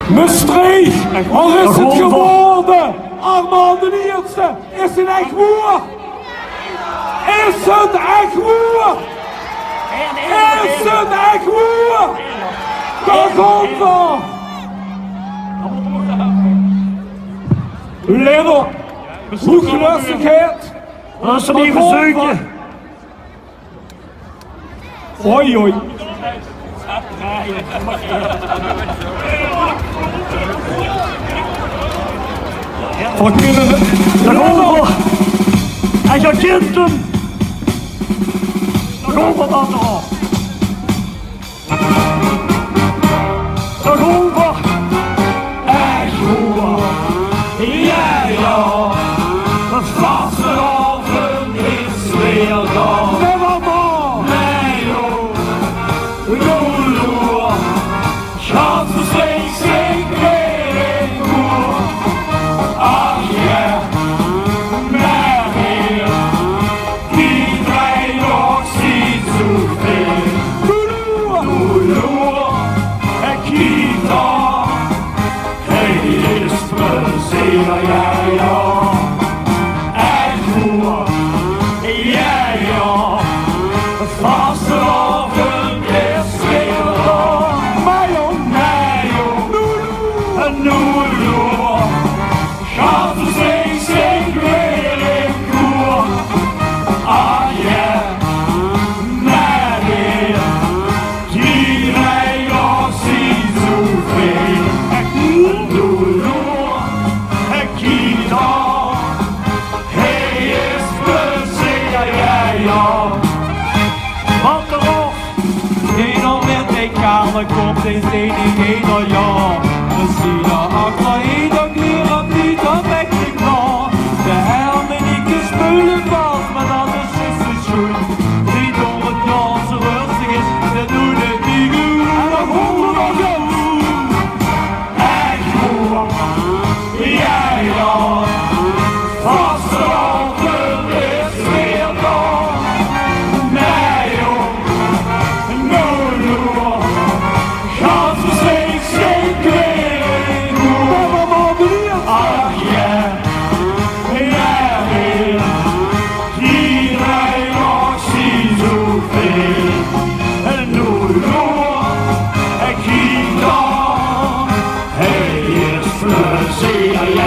Maastricht, wat is het geworden? Armand de Eerste, is het echt waar? Is het echt waar? Is het echt waar? Daar komt er! Leider, hoe gelustigheid? Dat is er niet verzoeken. Hoi hoi. Wat kunnen we? Daarover. En je kent hem. Daarover dan nog. Daarover. Echt hoor. Ja ja. De vastelavond is weer dan. Nevermore. Nee joh. Lolo. Schat verslecht zich weer in koer. Ach ja. Maar hier. Die wij nog ziet zoveel. Lolo. En Kita. Hij is plezier, ja ja. Echt goed. Ja ja. Vastelavond is weer dan. Mayo. Nee joh. Een Lulu. Gaat verslecht zich weer in koer. Ah ja. Maar weer. Die wij nog ziet zoveel. Lulu. En Kita. Hij is plezier, ja ja. Want erop. Een al met de kale komt is enige al jaar. We zien er achter ieder keer op niet op weg te klaar. De helmenieke spullen vast, maar dat is zo schoon. Die door het jaar zo rustig is, dat doet het niet goed. En dan horen we nog goed. Echt goed. Ja ja. Vastelavond is weer dan. Nee joh. Lulu. Gaat verslecht zich weer in koer. Ach ja. Ja weer. Die wij nog zien zoveel. En Lulu. En Kita. Hij is plezier, ja